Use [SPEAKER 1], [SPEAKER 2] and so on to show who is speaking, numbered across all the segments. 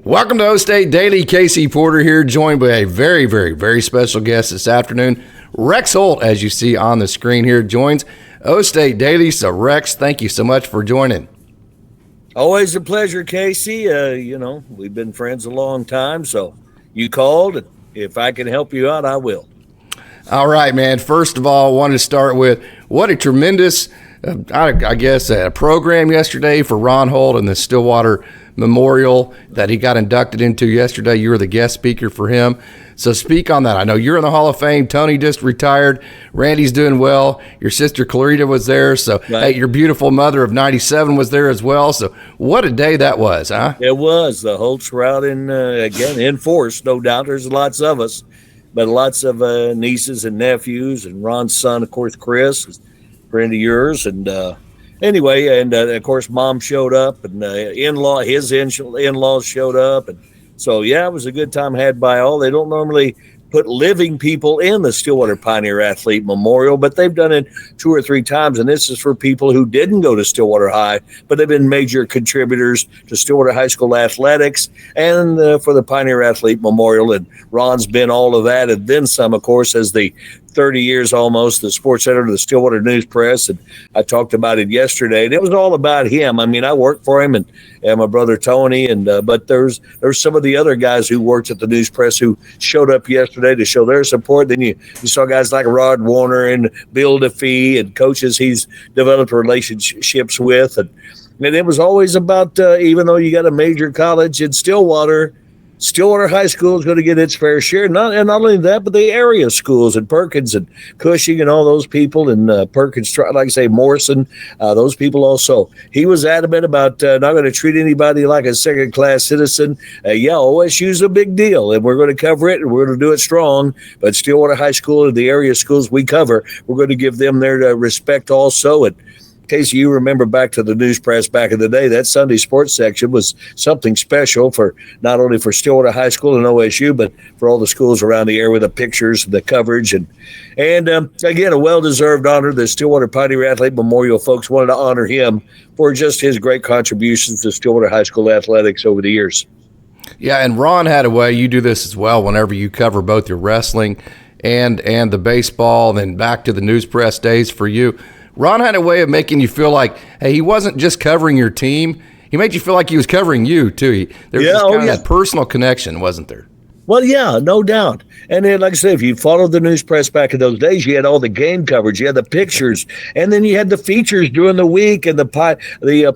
[SPEAKER 1] Welcome to okstate Daily. Casey Porter here, joined by a very, very, very special guest this afternoon. Rex Holt, as you see on the screen here, joins okstate Daily. So, Rex, thank you so much for joining.
[SPEAKER 2] Always a pleasure, Casey. We've been friends a long time, so you called. If I can help you out, I will.
[SPEAKER 1] All right, man. First of all, I wanted to start with what a tremendous, program yesterday for Ronholt and the Stillwater Memorial that he got inducted into yesterday. You were the guest speaker for him. So speak on that. I know you're in the Hall of Fame. Tony just retired. Randy's doing well. Your sister Clarita was there. So
[SPEAKER 2] right.
[SPEAKER 1] Hey, your beautiful mother of 97 was there as well. So what a day that was, huh?
[SPEAKER 2] It was. The Holt's route in force, no doubt. There's lots of us, but lots of nieces and nephews, and Ron's son, of course, Chris, is a friend of yours. And of course, Mom showed up, and his in-laws showed up. And so, yeah, it was a good time had by all. They don't normally put living people in the Stillwater Pioneer Athlete Memorial, but they've done it 2 or 3 times, and this is for people who didn't go to Stillwater High, but they've been major contributors to Stillwater High School athletics and for the Pioneer Athlete Memorial. And Ron's been all of that, and then some, of course, as the 30 years almost, the sports editor of the Stillwater News Press, and I talked about it yesterday, and it was all about him. I mean, I worked for him and my brother Tony, but there's some of the other guys who worked at the News Press who showed up yesterday to show their support. Then you saw guys like Rod Warner and Bill DeFee and coaches he's developed relationships with, and it was always about even though you got a major college in Stillwater High School is going to get its fair share. Not only that, but the area schools and Perkins and Cushing and all those people, and Perkins, like I say, Morrison, those people also. He was adamant about not going to treat anybody like a second-class citizen. OSU's a big deal, and we're going to cover it, and we're going to do it strong. But Stillwater High School and the area schools we cover, we're going to give them their respect also. And Casey, you remember back to the News Press back in the day, that Sunday sports section was something special for not only for Stillwater High School and OSU, but for all the schools around the area with the pictures, the coverage. And again, a well-deserved honor. The Stillwater Pioneer Athlete Memorial folks wanted to honor him for just his great contributions to Stillwater High School athletics over the years.
[SPEAKER 1] Yeah, and Ron had a way, you do this as well whenever you cover both your wrestling and the baseball, and then back to the News Press days for you. Ron had a way of making you feel like, hey, he wasn't just covering your team. He made you feel like he was covering you, too. There was that personal connection, wasn't there?
[SPEAKER 2] Well, yeah, no doubt. And then, like I said, if you followed the News Press back in those days, you had all the game coverage, you had the pictures, and then you had the features during the week, and the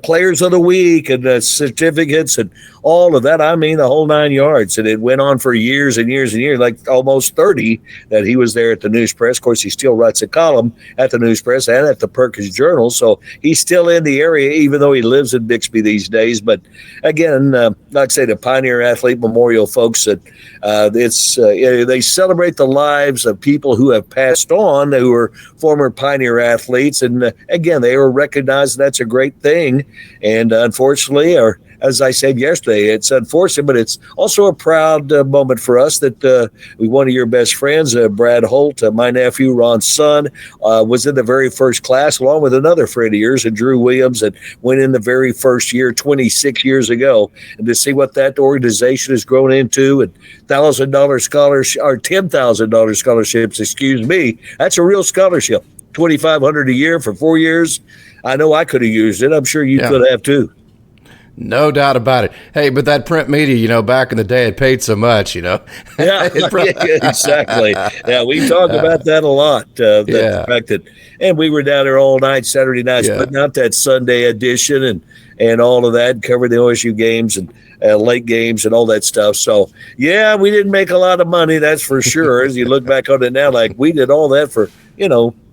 [SPEAKER 2] players of the week, and the certificates, and all of that. I mean, the whole 9 yards. And it went on for years and years and years, like almost 30 that he was there at the News Press. Of course, he still writes a column at the News Press and at the Perkins Journal, so he's still in the area, even though he lives in Bixby these days. But again, like I say, the Pioneer Athlete Memorial folks, that they celebrate the lives of people who have passed on, who are former Pioneer athletes, and again, they were recognized. That's a great thing, and unfortunately, or as I said yesterday, it's unfortunate, but it's also a proud moment for us that one of your best friends, Brad Holt, my nephew, Ron's son, was in the very first class, along with another friend of yours, and Drew Williams, that went in the very first year, 26 years ago. And to see what that organization has grown into, and $1,000 scholarship, or $10,000 scholarships, that's a real scholarship. $2,500 a year for 4 years. I know I could have used it. I'm sure you could have too.
[SPEAKER 1] No doubt about it. Hey, but that print media, back in the day, it paid so much,
[SPEAKER 2] Yeah, exactly. Yeah, we talk about that a lot. The fact that, and we were down there all night, Saturday nights, putting out that Sunday edition and all of that, covering the OSU games and late games and all that stuff. So, yeah, we didn't make a lot of money, that's for sure. As you look back on it now, like we did all that for,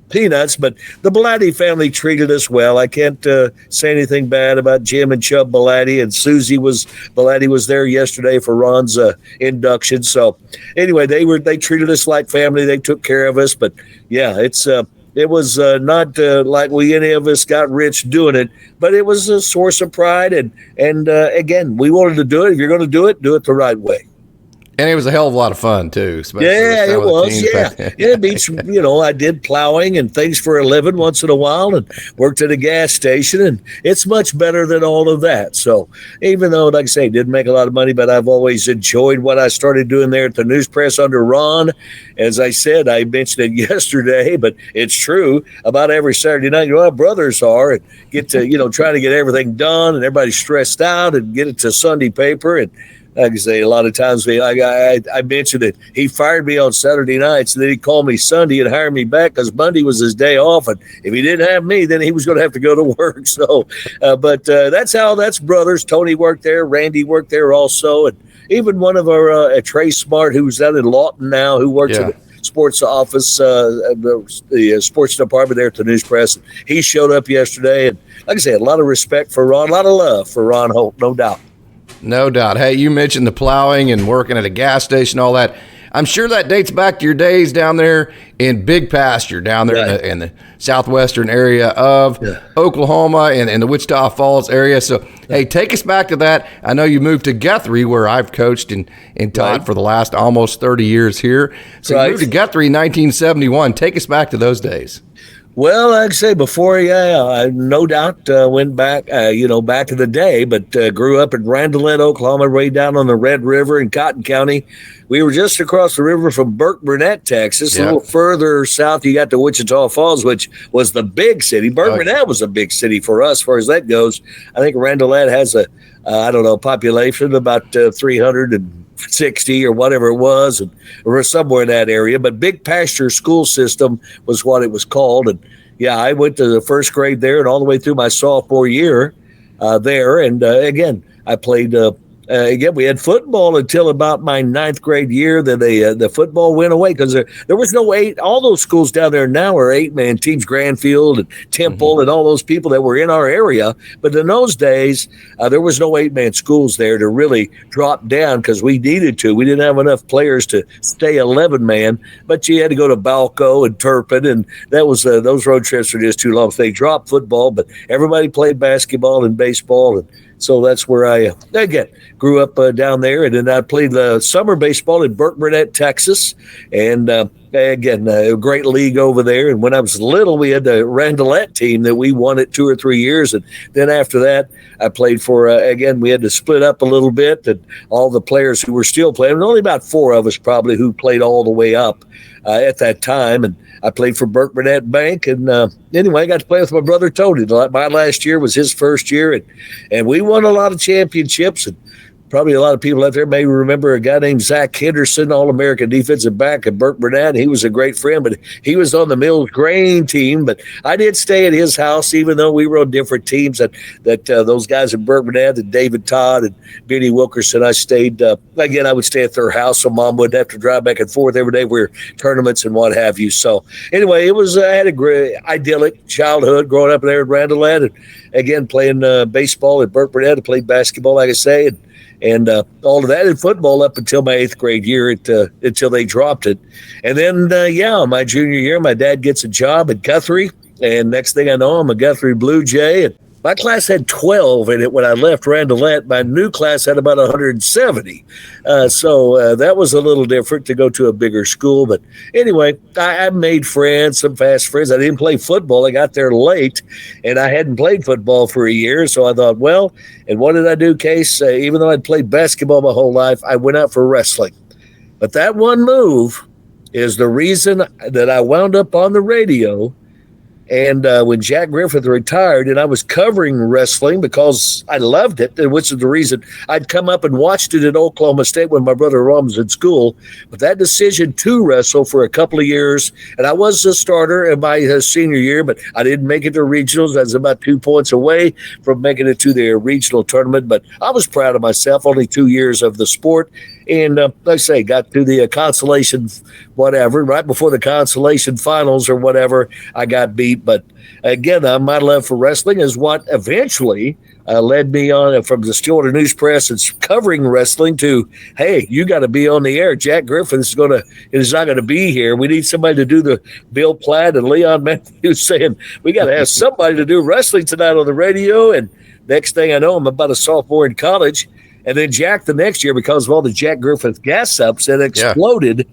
[SPEAKER 2] peanuts, but the Belatti family treated us well. I can't say anything bad about Jim and Chubb Belatti, and Susie Belatti was there yesterday for Ron's induction. So anyway, they treated us like family. They took care of us. But yeah, it was not like any of us got rich doing it, but it was a source of pride. And again, we wanted to do it. If you're going to do it the right way.
[SPEAKER 1] And it was a hell of a lot of fun too. Especially
[SPEAKER 2] Yeah, it was.
[SPEAKER 1] teams.
[SPEAKER 2] Yeah, it beats. I did plowing and things for a living once in a while, and worked at a gas station, and it's much better than all of that. So even though, like I say, didn't make a lot of money, but I've always enjoyed what I started doing there at the News Press under Ron. As I said, I mentioned it yesterday, but it's true. About every Saturday night, our brothers are, and get to trying to get everything done, and everybody's stressed out, and get it to Sunday paper. And like I say, a lot of times I mentioned that he fired me on Saturday nights, and then he'd call me Sunday and hire me back because Monday was his day off. And if he didn't have me, then he was going to have to go to work. So, but that's brothers. Tony worked there. Randy worked there also. And even one of our, Trey Smart, who's out in Lawton now, who works at the sports office, the sports department there at the News Press. He showed up yesterday. And like I said, a lot of respect for Ron, a lot of love for Ron Holt, no doubt.
[SPEAKER 1] No doubt. Hey, you mentioned the plowing and working at a gas station, all that. I'm sure that dates back to your days down there in Big Pasture, down there in the southwestern area of Oklahoma and the Wichita Falls area. So, hey, take us back to that. I know you moved to Guthrie, where I've coached and taught for the last almost 30 years here. So you moved to Guthrie in 1971. Take us back to those days.
[SPEAKER 2] Well, like I say, before, I no doubt went back, back in the day, but grew up in Randolph, Oklahoma, way down on the Red River in Cotton County. We were just across the river from Burke Burnett, Texas. A little further south, you got to Wichita Falls, which was the big city. Burke Burnett was a big city for us as far as that goes. I think Randolph has a population of about 360 or whatever it was, and we're somewhere in that area. But Big Pasture School System was what it was called. And I went to the first grade there and all the way through my sophomore year there. And again, I played. We had football until about my ninth grade year. Then the football went away because there was no eight. All those schools down there now are 8-man teams, Granfield and Temple and all those people that were in our area. But in those days, there was no 8-man schools there to really drop down because we needed to. We didn't have enough players to stay 11-man. But you had to go to Balco and Turpin, and that was those road trips were just too long. So they dropped football, but everybody played basketball and baseball, and so that's where I, again, grew up down there. And then I played summer baseball in Burke Burnett, Texas. And again, a great league over there. And when I was little, we had the Randolph team that we won it 2 or 3 years. And then after that, I played for, again, we had to split up a little bit. And all the players who were still playing, and only about 4 of us probably who played all the way up at that time. And I played for Burke Burnett Bank. And anyway, I got to play with my brother Tony. My last year was his first year. And we won a lot of championships. And probably a lot of people out there may remember a guy named Zach Henderson, All-American defensive back at Burke Burnett. He was a great friend, but he was on the Mills Grain team. But I did stay at his house, even though we were on different teams. That those guys at Burke Burnett, and David Todd and Benny Wilkerson, I stayed. Again, I would stay at their house, so Mom wouldn't have to drive back and forth every day. We were tournaments and what have you. So anyway, it was I had a great idyllic childhood growing up there in Randolph, and again playing baseball at Burke Burnett. I played basketball, like I say, and all of that in football up until my 8th grade year until they dropped it. And then, my junior year, my dad gets a job at Guthrie. And next thing I know, I'm a Guthrie Blue Jay. And my class had 12 in it when I left Randolph. My new class had about 170. So that was a little different to go to a bigger school. But anyway, I made friends, some fast friends. I didn't play football. I got there late, and I hadn't played football for a year. So I thought, well, and what did I do, Case? Even though I'd played basketball my whole life, I went out for wrestling. But that one move is the reason that I wound up on the radio. And when Jack Griffith retired, and I was covering wrestling because I loved it, which is the reason I'd come up and watched it at Oklahoma State when my brother Ron was in school. But that decision to wrestle for a couple of years, and I was a starter in my senior year, but I didn't make it to regionals. I was about 2 points away from making it to the regional tournament. But I was proud of myself, only 2 years of the sport. And like I say, got to the consolation, whatever, right before the consolation finals or whatever, I got beat. But again, my love for wrestling is what eventually led me on from the Stillwater News Press and covering wrestling to, hey, you got to be on the air. Jack Griffith is not going to be here. We need somebody to do the Bill Platt and Leon Matthews saying, we got to have somebody to do wrestling tonight on the radio. And next thing I know, I'm about a sophomore in college. And then Jack the next year, because of all the Jack Griffith gas ups, it exploded,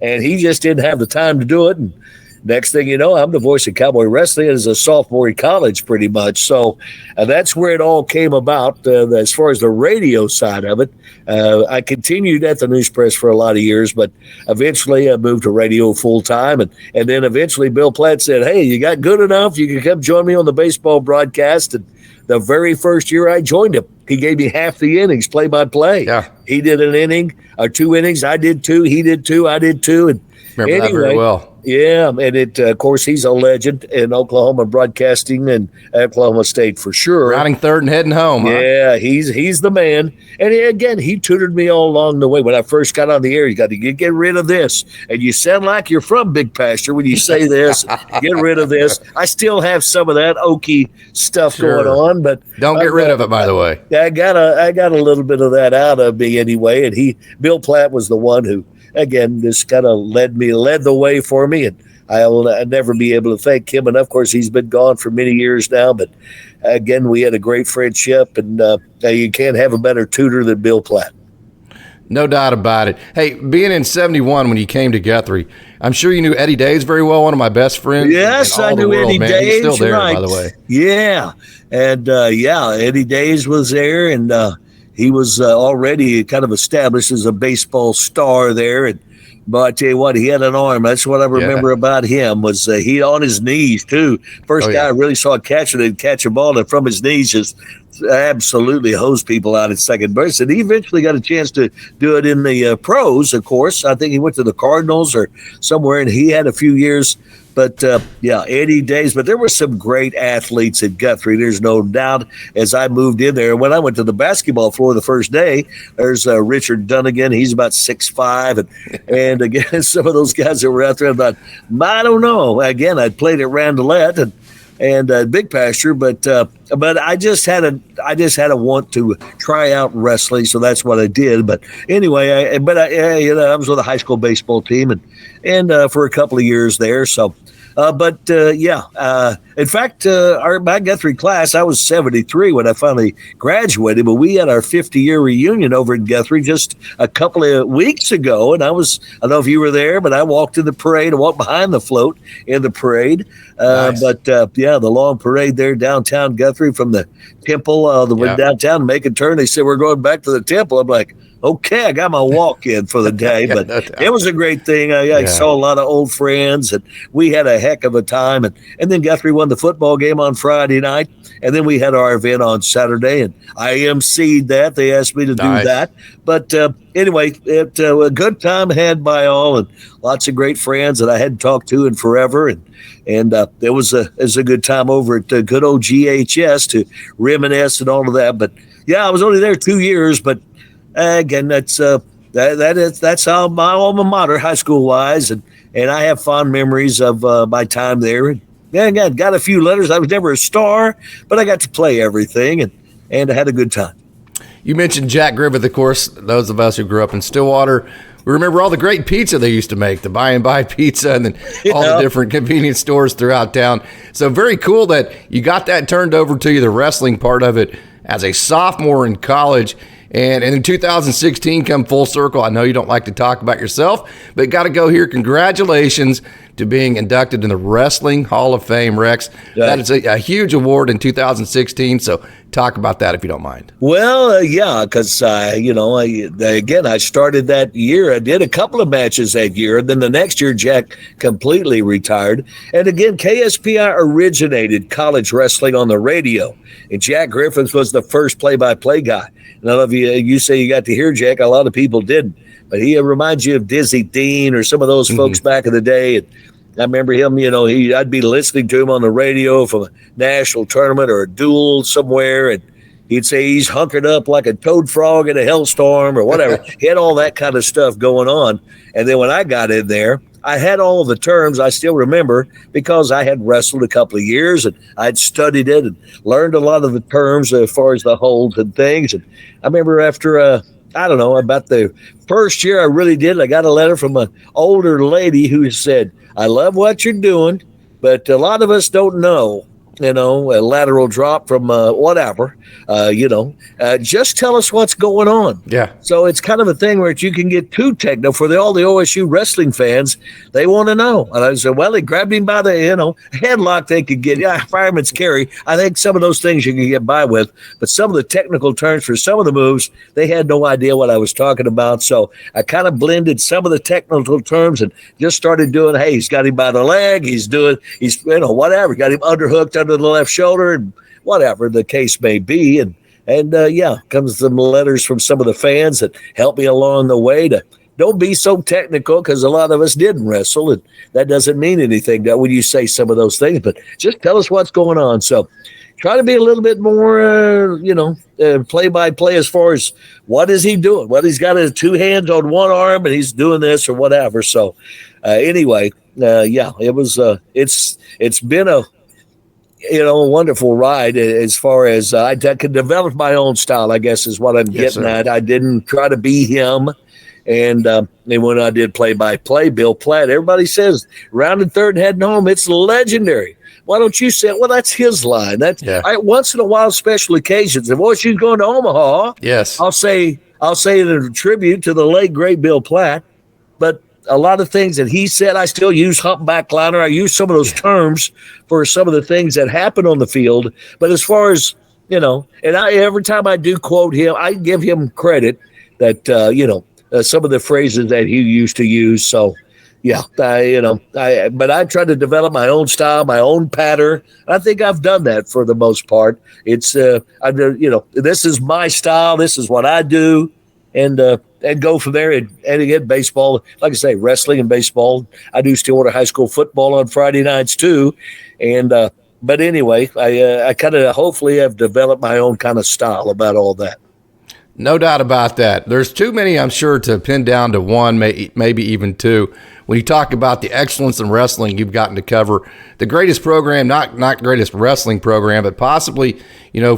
[SPEAKER 2] and he just didn't have the time to do it. And next thing you know, I'm the voice of Cowboy Wrestling as a sophomore in college, pretty much. So that's where it all came about. As far as the radio side of it, I continued at the news press for a lot of years, but eventually I moved to radio full time. And then eventually Bill Platt said, "Hey, you got good enough? You can come join me on the baseball broadcast." And the very first year I joined him, he gave me half the innings, play by play.
[SPEAKER 1] Yeah.
[SPEAKER 2] He did an inning or 2 innings. I did 2. He did 2. I did 2. And
[SPEAKER 1] Remember that very well.
[SPEAKER 2] Yeah, and of course, he's a legend in Oklahoma broadcasting and Oklahoma State for sure.
[SPEAKER 1] Rounding third and heading home.
[SPEAKER 2] Yeah, huh? He's the man. And again, he tutored me all along the way. When I first got on the air, you got to get rid of this. And you sound like you're from Big Pasture when you say this. Get rid of this. I still have some of that Okie stuff going on, but
[SPEAKER 1] don't get rid of it. By the way,
[SPEAKER 2] I got a little bit of that out of me anyway. And Bill Platt was the one who, again, this kind of led the way for me, and I'll never be able to thank him enough. Of course, he's been gone for many years now, but again, we had a great friendship, and you can't have a better tutor than Bill Platt.
[SPEAKER 1] No doubt about it. Hey, being in 71 when you came to Guthrie, I'm sure you knew Eddie Days very well, one of my best friends.
[SPEAKER 2] Yes, I knew Eddie Days.
[SPEAKER 1] He's still there,
[SPEAKER 2] right.
[SPEAKER 1] by the way.
[SPEAKER 2] Yeah, and Eddie Days was there, and he was already kind of established as a baseball star there. But I tell you what, he had an arm. That's what I remember about him, was he on his knees, too. First guy I really saw catch a ball, and from his knees just absolutely hose people out at second base. And he eventually got a chance to do it in the pros, of course. I think he went to the Cardinals or somewhere, and he had a few years. But, Eddie Days. But there were some great athletes at Guthrie, there's no doubt, as I moved in there. When I went to the basketball floor the first day, there's Richard Dunnigan. He's about 6'5". And again, some of those guys that were out there, I thought, I don't know. Again, I'd played at Rondolet and Big Pasture, but I just had a want to try out wrestling, so that's what I did. But anyway, I was with a high school baseball team and for a couple of years there. So, in fact, my Guthrie class, I was 73 when I finally graduated, but we had our 50-year reunion over in Guthrie just a couple of weeks ago, and I don't know if you were there, but I walked in the parade. I walked behind the float in the parade. Nice. The long parade there downtown Guthrie from the temple, went downtown, make a turn. They said, "We're going back to the temple." I'm like, okay, I got my walk in for the day, but it was a great thing. I saw a lot of old friends, and we had a heck of a time. And then Guthrie won the football game on Friday night, and then we had our event on Saturday, and I emceed that. They asked me to do that. But anyway, it a good time had by all, and lots of great friends that I hadn't talked to in forever, and it was a good time over at good old GHS to reminisce and all of that. But I was only there 2 years, but again, that's how my alma mater, high school wise, and I have fond memories of my time there. And I got a few letters. I was never a star, but I got to play everything, and I had a good time.
[SPEAKER 1] You mentioned Jack Griffith, of course. Those of us who grew up in Stillwater, we remember all the great pizza they used to make, the By and By pizza, and then all the different convenience stores throughout town. So very cool that you got that turned over to you, the wrestling part of it, as a sophomore in college. And in 2016, come full circle. I know you don't like to talk about yourself, but got to go here. Congratulations to being inducted in the Wrestling Hall of Fame, Rex. That is a huge award in 2016. So talk about that if you don't mind. Well,
[SPEAKER 2] because, again, I started that year. I did a couple of matches that year. And then the next year, Jack completely retired. And again, KSPI originated college wrestling on the radio. And Jack Griffith was the first play-by-play guy. None of you say you got to hear Jack. A lot of people didn't. But he reminds you of Dizzy Dean or some of those folks back in the day. And I remember him, I'd be listening to him on the radio from a national tournament or a duel somewhere. And he'd say he's hunkered up like a toad frog in a hailstorm or whatever. He had all that kind of stuff going on. And then when I got in there, I had all of the terms I still remember because I had wrestled a couple of years and I'd studied it and learned a lot of the terms as far as the holds and things. And I remember after, about the first year I really did, I got a letter from an older lady who said, "I love what you're doing, but a lot of us don't know a lateral drop from whatever, just tell us what's going on.
[SPEAKER 1] Yeah.
[SPEAKER 2] So it's kind of a thing where you can get too technical for all the OSU wrestling fans. They want to know. And I said, well, they grabbed him by the, headlock they could get. Yeah, fireman's carry. I think some of those things you can get by with. But some of the technical terms for some of the moves, they had no idea what I was talking about. So I kind of blended some of the technical terms and just started doing, hey, he's got him by the leg. He's whatever. Got him underhooked under the left shoulder and whatever the case may be. And comes some letters from some of the fans that helped me along the way to don't be so technical, because a lot of us didn't wrestle, and that doesn't mean anything when you say some of those things, but just tell us what's going on. So try to be a little bit more, play-by-play as far as what is he doing? Well, he's got his two hands on one arm and he's doing this or whatever. So it was it's been a wonderful ride as far as I could develop my own style, I guess is what I'm getting at. I didn't try to be him. And when I did play-by-play, Bill Platt, everybody says rounded third and heading home. It's legendary. Why don't you say it? Well, that's his line. Once in a while, special occasions. If she's going to Omaha,
[SPEAKER 1] yes,
[SPEAKER 2] I'll say it in a tribute to the late great Bill Platt. But a lot of things that he said, I still use humpback liner. I use some of those terms for some of the things that happen on the field. But as far as, every time I do quote him, I give him credit that, some of the phrases that he used to use. So, but I try to develop my own style, my own pattern. I think I've done that for the most part. It's, this is my style. This is what I do. And go from there. And again, baseball, like I say, wrestling and baseball. I do Stillwater High School football on Friday nights too. And, but anyway, I kind of hopefully have developed my own kind of style about all that.
[SPEAKER 1] No doubt about that. There's too many, I'm sure, to pin down to one, maybe even two. When you talk about the excellence in wrestling, you've gotten to cover the greatest program, not greatest wrestling program, but possibly,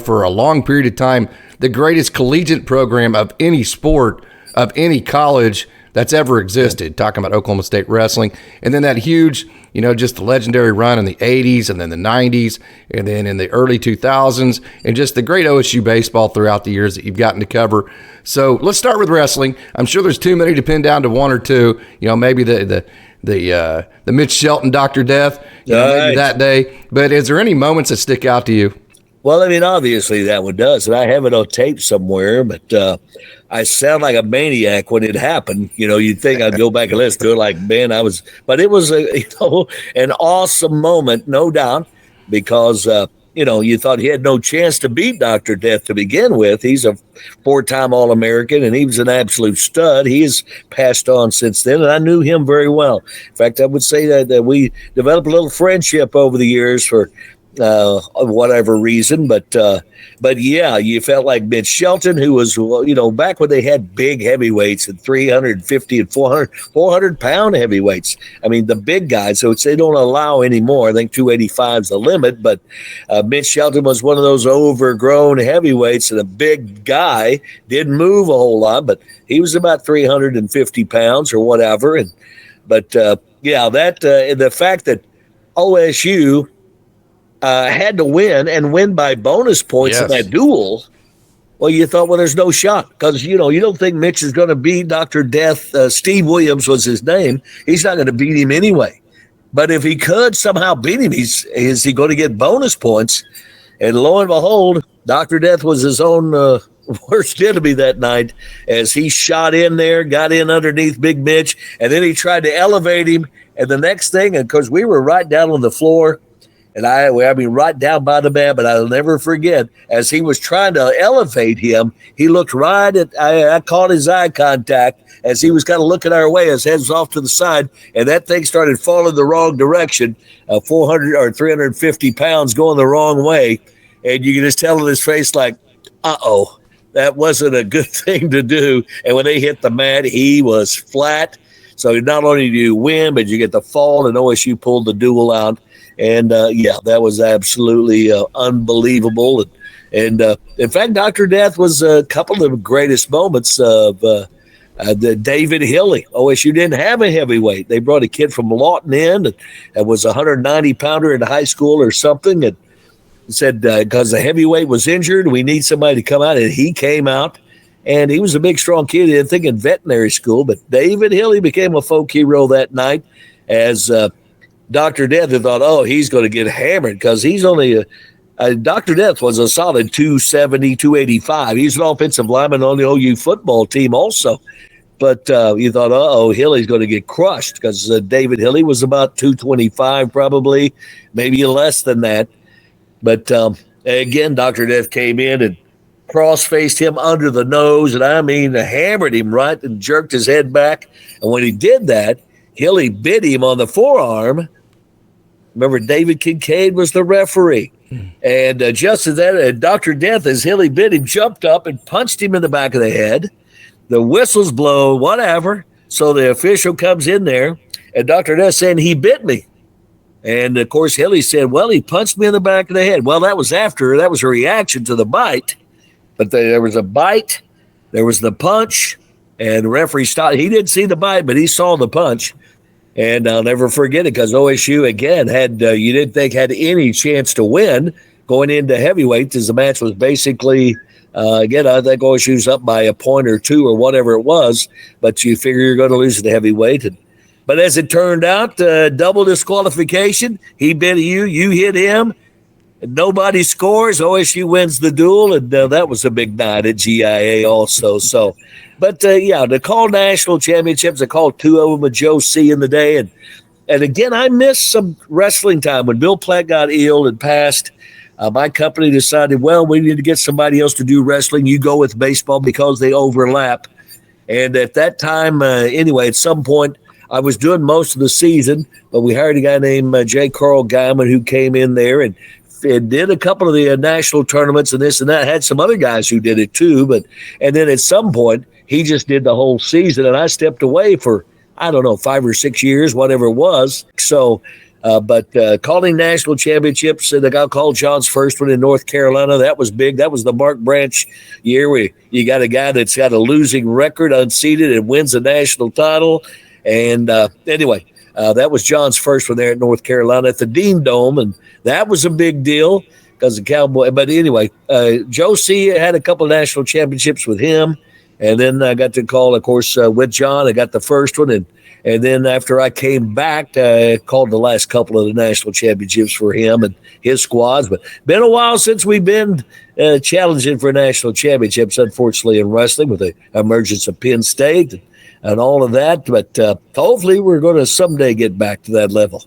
[SPEAKER 1] for a long period of time, the greatest collegiate program of any sport, of any college that's ever existed. Talking about Oklahoma State wrestling. And then that huge, just the legendary run in the 80s and then the 90s and then in the early 2000s and just the great OSU baseball throughout the years that you've gotten to cover. So let's start with wrestling. I'm sure there's too many to pin down to one or two. Maybe the Mitch Shelton, Dr. Death, maybe that day. But is there any moments that stick out to you?
[SPEAKER 2] Well, I mean, obviously that one does, and I have it on tape somewhere, but I sound like a maniac when it happened. You'd think I'd go back and listen to it like, man, but it was an awesome moment, no doubt, because, you thought he had no chance to beat Dr. Death to begin with. He's a 4-time All-American, and he was an absolute stud. He has passed on since then, and I knew him very well. In fact, I would say that we developed a little friendship over the years for whatever reason, but yeah, you felt like Mitch Shelton, who was, back when they had big heavyweights at 350 and 400 pound heavyweights. I mean, the big guys, so they don't allow anymore. I think 285 is the limit, but Mitch Shelton was one of those overgrown heavyweights, and a big guy, didn't move a whole lot, but he was about 350 pounds or whatever. The fact that OSU had to win by bonus points in that duel. Well, you thought, well, there's no shot because, you don't think Mitch is going to beat Dr. Death. Steve Williams was his name. He's not going to beat him anyway. But if he could somehow beat him, is he going to get bonus points? And lo and behold, Dr. Death was his own worst enemy that night as he shot in there, got in underneath Big Mitch, and then he tried to elevate him. And the next thing, and because we were right down on the floor, and I mean, right down by the mat, but I'll never forget, as he was trying to elevate him, he looked right at, I caught his eye contact as he was kind of looking our way, his head was off to the side, and that thing started falling the wrong direction, 400 or 350 pounds going the wrong way. And you can just tell in his face, like, uh-oh, that wasn't a good thing to do. And when they hit the mat, he was flat. So not only do you win, but you get the fall, and OSU pulled the duel out. And, that was absolutely unbelievable. And in fact, Dr. Death was a couple of the greatest moments of the David Hilly. OSU didn't have a heavyweight. They brought a kid from Lawton in that was a 190-pounder in high school or something. And said because the heavyweight was injured, we need somebody to come out, and he came out. And he was a big, strong kid. He didn't think in veterinary school, but David Hilly became a folk hero that night as Dr. Death. Who thought, oh, he's going to get hammered because he's only Dr. Death was a solid 270, 285. He's an offensive lineman on the OU football team also. But you thought, uh-oh, Hilly's going to get crushed because David Hilly was about 225 probably, maybe less than that. But again, Dr. Death came in and cross-faced him under the nose, and I mean hammered him right and jerked his head back. And when he did that, Hilly bit him on the forearm. Remember, David Kincaid was the referee. And just as that, Dr. Death, as Hilly bit him, jumped up and punched him in the back of the head. The whistles blow, whatever. So the official comes in there, and Dr. Death saying, he bit me. And, of course, Hilly said, well, he punched me in the back of the head. Well, that was a reaction to the bite. But there was a bite, there was the punch, and the referee stopped. He didn't see the bite, but he saw the punch. And I'll never forget it because OSU, again, had you didn't think had any chance to win going into heavyweight as the match was basically, again, I think OSU's up by a point or two or whatever it was, but you figure you're going to lose the heavyweight. But as it turned out, double disqualification. He bit you, you hit him. Nobody scores. OSU wins the duel, and that was a big night at GIA also. So, but to call national championships, I called two of them with Joe C in the day, and again, I missed some wrestling time when Bill Platt got ill and passed. My company decided, well, we need to get somebody else to do wrestling. You go with baseball because they overlap. And at that time, anyway, at some point, I was doing most of the season, but we hired a guy named J. Carl Guyman who came in there and did a couple of the national tournaments and this and that. Had some other guys who did it too, and then at some point he just did the whole season, and I stepped away for, I don't know, 5 or 6 years, whatever it was. So, but calling national championships, and the guy called John's first one in North Carolina. That was big. That was the Mark Branch year where you got a guy that's got a losing record, unseeded, and wins a national title. And anyway, that was John's first one there at North Carolina at the Dean Dome, and that was a big deal because the Cowboy. But anyway, Joe C had a couple of national championships with him, and then I got to call, of course, with John. I got the first one, and then after I came back, I called the last couple of the national championships for him and his squads. But been a while since we've been challenging for national championships, unfortunately, in wrestling with the emergence of Penn State and all of that. But hopefully we're going to someday get back to that level.